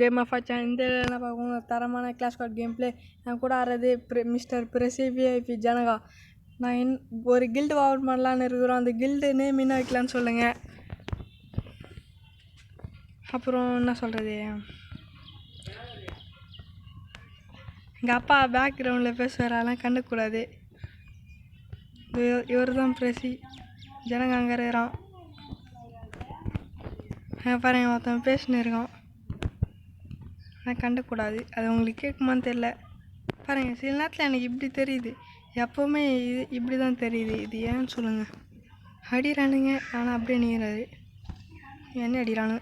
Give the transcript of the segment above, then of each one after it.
Game of ஆச்சான். இந்த என்ன பார்க்கணும் தரமான கிளாஸ் ஸ்குவாட் கேம் பிளே. நான் கூட ஆடுறது மிஸ்டர் பிரசி விஐபி ஜனகா. நான் ஒரு கில்டு ஓவர் பண்ணலான்னு இருக்கிறோம். அந்த கில்டு நேம் என்ன வைக்கலான்னு சொல்லுங்கள். அப்புறம் என்ன சொல்கிறது, எங்கள் அப்பா பேக்ரவுண்டில் பேசுவார், அதெல்லாம் கண்டுக்கூடாது. இவர் தான் பிரசி ஜனங்க அங்கே இருக்கிறான். பாருங்க ஒருத்தன் பேசின்னு இருக்கான், ஆனால் கண்டுக்கூடாது. அது உங்களுக்கு கேட்குமான்னு தெரில. பாருங்கள் சில நேரத்தில் எனக்கு இப்படி தெரியுது, எப்போவுமே இது இப்படி தான் தெரியுது. இது ஏன்னு சொல்லுங்கள். அடிறானுங்க ஆனால் அப்படியே நீங்கிறாரு. என்ன அடிறானு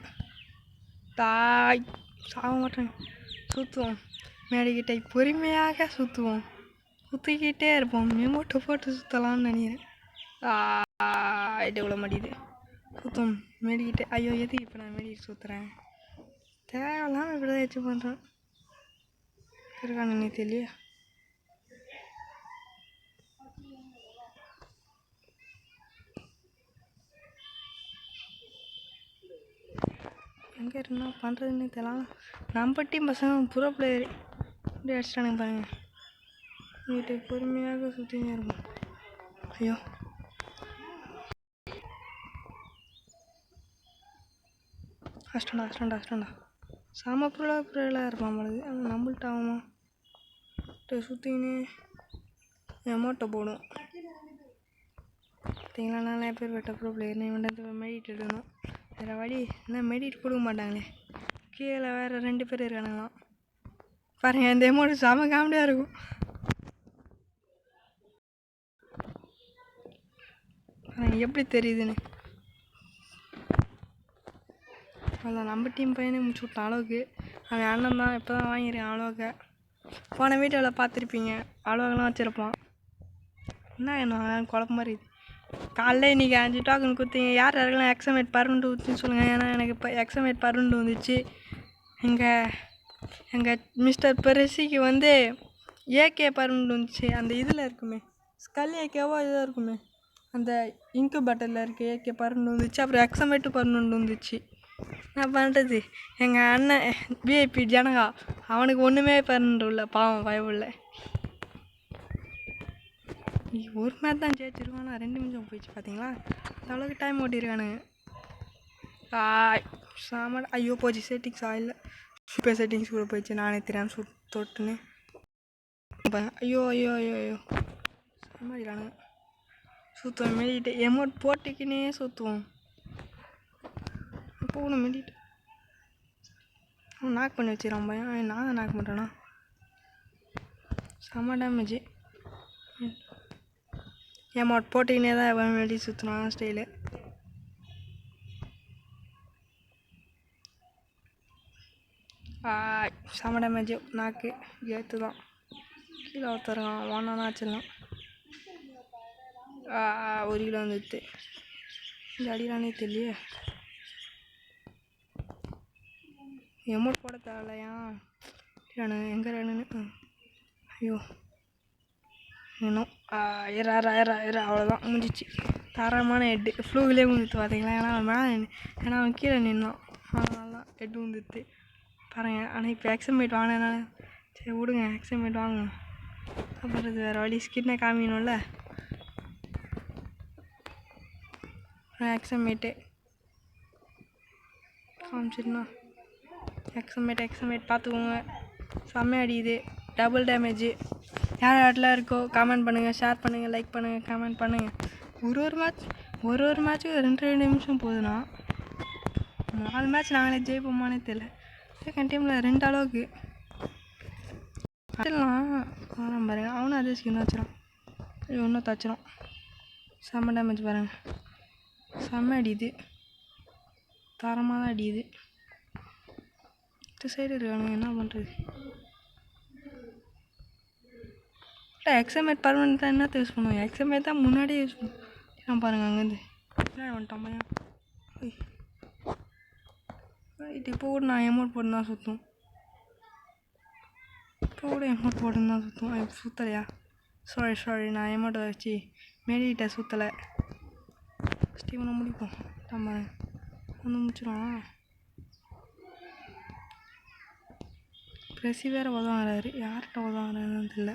தாய் சாக மாட்டேங்க. சுற்றுவோம் மேடைக்கிட்ட, பொறுமையாக சுற்றுவோம், சுற்றிக்கிட்டே இருப்போம். மெமோட்டை போட்டு சுற்றலாம்னு நினைக்கிறேன். இவ்வளோ மாட்டிது சுத்தம் மேடிக்கிட்டே. ஐயோ எதுக்கு இப்போ நான் மேடிக்கிட்டு சுற்றுறேன், தேவையில்லாமல் இப்படி தான் வச்சு பண்ணுறேன். இருக்கானு தெரியல. எங்கே என்ன பண்ணுறதுன்னு தெரியல. நம்ம டீம் பசங்க ப்ரோ பிளேயரு இப்படி அடிச்சிட்டானுங்க பாருங்க. வீட்டுக்கு பொறுமையாக சுற்றினே இருக்கும். ஐயோ அஷ்டண்டா செம ப்ரோலாக இருப்பான் பொழுது. அவன் நம்மள்ட்ட ஆகுமா சுற்றின்னு எமௌண்ட்டை போடும். பார்த்தீங்களா நிறைய பேர் வெட்ட ப்ரோ பிளேயர்னு இவன்ட்டு மெடிட் எடுக்கணும். வேறு வழி என்ன, மெடிட் கொடுக்க மாட்டாங்களே. கீழே வேறு 2 பேர் இருக்கானுங்களாம் பாருங்கள். இந்த எமௌண்ட் செம காமெடியாக இருக்கும். எப்படி தெரியுதுன்னு அதான் நம்ம டீம் பையனே முடிச்சு விட்டான் அளவுக்கு. அவன் அண்ணன் தான் இப்போ தான் வாங்கியிருக்கான் அளவுக்கு. போன வீடியோவில் பார்த்துருப்பீங்க, அளவுக்கெல்லாம் வச்சுருப்பான். என்ன என்ன குழப்ப மாதிரி இது. காலைல இன்றைக்கி 5 டோக்கன் கொடுத்தீங்க. யார் யாருக்கெல்லாம் எக்ஸாமேட் பர்மனெண்ட் வந்துச்சுன்னு சொல்லுங்கள். ஏன்னா எனக்கு இப்போ எக்ஸாமேட் பர்மனெண்ட் வந்துச்சு. எங்கள் மிஸ்டர் பெருசிக்கு வந்து ஏகே பர்மனெண்ட் வந்துச்சு. அந்த இதில் இருக்குமே ஸ்கல் ஏகேவோ இதாக இருக்குமே, அந்த இன்குபேட்டரில் இருக்குது ஏகே பர்மனெண்ட் வந்துச்சு. அப்புறம் எக்ஸாமேட்டு பர்மனெண்ட் வந்துச்சு. நான் பண்ணுறது எங்கள் அண்ணன் விஐபி ஜனகா, அவனுக்கு ஒன்றுமே பர்மனெண்ட் இல்லை, பாவம் பயவில்லை. ஒரு மேட்ச் தான் ஜெயிச்சிருக்கான், நான் 2 நிமிஷம் போயிடுச்சு பார்த்தீங்களா. அந்த அளவுக்கு டைம் ஓட்டியிருக்கானுங்க. சாமான் ஐயோ போச்சு செட்டிங்ஸ் ஆயில். இப்போ செட்டிங்ஸ் கூட போயிடுச்சு, நானே தெரியாமல் தொட்டுன்னு. ஐயோ ஐயோ ஐயோ ஐயோ சாமாடிக்கிறானுங்க. சுற்றுவோம் மெடிட்டு எமௌண்ட் போட்டுக்கினே சுற்றுவோம். இப்போ ஒன்று மெடிட்டு அவன் நாக் பண்ணி வச்சுக்கிறான் பையன். நான் தான் நாக் பண்ணுறேன்னா செம்ம டேமேஜ். எமௌண்ட் போட்டுக்கினே தான் எவன் மெடி சுற்றுனான் ஸ்டைலு. செம்ம டேமேஜ் நாக்கு ஏற்று தான். கீழே ஒருத்தருக்கான் வானானா வச்சிடலாம். 1 கிலோ வந்துடுது. இந்த அடிலானே தெரியலையே. எமௌண்ட் போட தேவையில்லையா எங்கே வேணுன்னு. ஐயோ இன்னும் ஏறா அவ்வளோதான் முடிஞ்சிச்சு. தரமான ஹெட்டு ஃப்ளூவிலே வந்துட்டு பார்த்தீங்களா. ஏன்னா அவன் கீழே நின்னான், அதனால தான் ஹெட்டு வந்துடுது பாருங்கள். ஆனால் இப்போ எக்ஸாமேட் வாங்கினால சரி விடுங்க, எக்ஸாமேட் வாங்க. அப்புறம் வேறு வழி ஸ்கின்னை காமிக்கணும்ல. எக்ஸாமேட்டு காமிச்சிருந்தா எக்ஸாமேட் பார்த்துக்கோங்க. செம்மையாக அடிக்குது, டபுள் டேமேஜ். யார் யாரெல்லாம் இருக்கோ கமெண்ட் பண்ணுங்கள், ஷேர் பண்ணுங்கள், லைக் பண்ணுங்கள், கமெண்ட் பண்ணுங்கள். ஒரு மேட்ச்சுக்கு 2 நிமிஷம் போகுதுன்னா 4 மேட்ச் நாங்களே ஜெயிப்போமானே தெரியல. செகண்ட் டீமில் 2 அளவுக்கு அதெல்லாம் பாருங்கள். அவனும் அதே ஸ்கின் வச்சுறான், இன்னும் தச்சிரும். செம்ம டேமேஜ் பாருங்கள், செம்ம அடியுது, தரமாக தான் அடியுது. இந்த சைடு இருக்கானுங்க என்ன பண்ணுறது. எக்ஸாமேட் பர்மனெண்ட் தான் என்னத்தை யூஸ் பண்ணுவோம், எக்ஸாமேட் தான் முன்னாடியே யூஸ் பண்ணுவோம். பாருங்கள் அங்கேருந்து பின்னாடி வந்துட்டான் பையன். ரைட் இப்போ கூட நான் எமௌண்ட் போட்டு தான் சுற்றும். இப்போ கூட எமௌண்ட் போட்டுன்னு தான் சுற்றுவோம். சுற்றலையா, சாரி நான் எமௌண்ட்டை வச்சு மேடிகிட்ட சுற்றலை. ஸ்டீவனை முடிப்போம். பாருங்க வந்து முடிச்சிடும். பிரசி வேறு உதவுறாரு. யார்கிட்ட உதவுறாருன்னு தெரியல.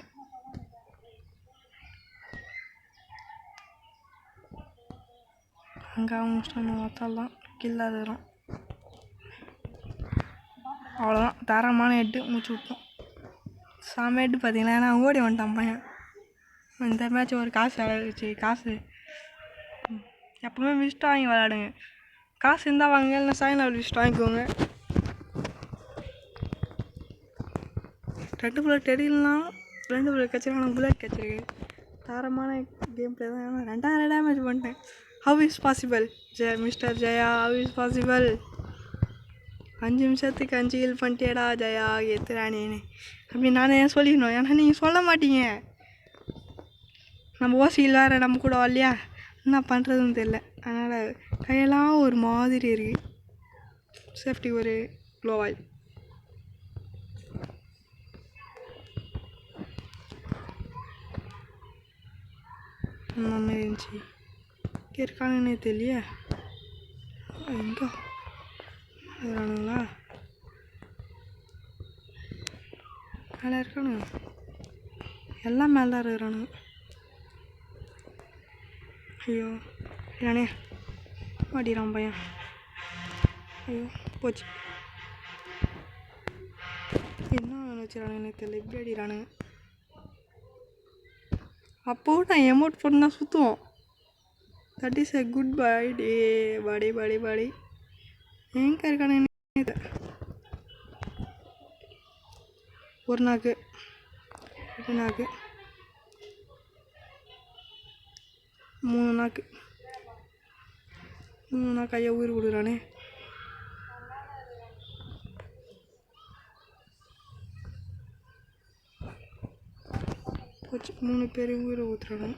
அங்கே அவங்க மொத்தம்தான் கில்லாத வரும். அவ்வளோதான், தரமான ஹெட்டு மூச்சு விட்டோம். செம்ம ஹெட்டு பார்த்தீங்களா. ஏன்னா ஓடி வந்துட்டான் பையன். இந்த மேட்ச் ஒரு காசு எப்பவுமே விசிட்டு வாங்கி விளாடுங்க. காசு இருந்தால் வாங்க, இல்லைன்னா சாயங்காலம் விசிட்டு வாங்கிக்கோங்க. 2 புல்லட் தெரியலனா 2 புல்லட் கிடச்சிருக்கு. எனக்கு புல்லட் கிடச்சிருக்கு. தரமான கேம் பிளே தான். ஏன்னா 2000 டேமேஜ் பண்ணிட்டேன். How is possible mister Jaya, how is possible? 5 நிமிஷத்துக்கு 5 ஹீல் பண்ணிட்டேடா ஜெயா, எத்துறானேன்னு அப்படி நானே சொல்லிக்கணும். ஏன்னா நீங்கள் சொல்ல மாட்டீங்க. நம்ம ஓசியில் வேறு நம்ம கூட வரலையா, என்ன பண்ணுறதுன்னு தெரில. அதனால் கையெல்லாம் ஒரு மாதிரி இருக்குது. சேஃப்டி ஒரு க்ளோவாயில் அந்த மாதிரி இருந்துச்சு. இருக்கானுன்னே தெரியலையே. எங்கே இருக்கிறானுங்களா? மேலே இருக்கானுங்க. எல்லாம் மேலே தான் இருக்கிறானுங்க. ஐயோ ஏனே மாட்டிக்கிறான் பையன். ஐயோ போச்சு. என்ன வச்சுறானுங்கன்னே தெரியல. இப்படி அடிக்கிறானுங்க. அப்போது நான் எமௌண்ட் போட்டுனா சுற்றுவோம். That is a good by day. Body எங்கே இருக்கானுங்க? ஒரு நாக்கு 2 நாக்கு 3 நாக்கு 3 நாக்கு. ஐயா உயிர் கொடுக்குறானே. போச்சு. 3 பேர் உயிரை ஊற்றுறானுங்க.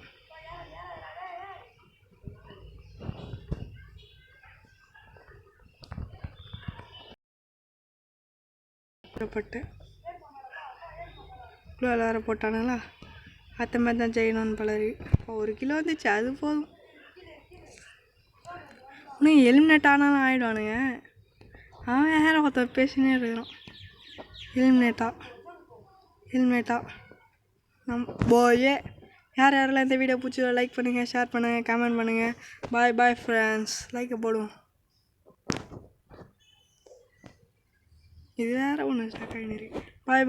பட்டேன். கிலோ வேறு போட்டானுங்களா. அத்த மாதிரி தான் செய்யணும்னு பலரு. 1 கிலோ வந்துச்சு, அது போதும். இன்னும் எலிமினேட் ஆனாலும் ஆகிடுவானுங்க. அவன் வேறு ஒருத்தர் பேசினே இருக்கிறான். எலிமினேட்டா போயே. யாரெல்லாம் இந்த வீடியோ பிடிச்சோ லைக் பண்ணுங்கள், ஷேர் பண்ணுங்கள், கமெண்ட் பண்ணுங்கள். Bye friends. லைக்கை போடுவோம். இது வேறு ஒன்று ஸ்டாக் ஆகினு இருக்கு. பாய்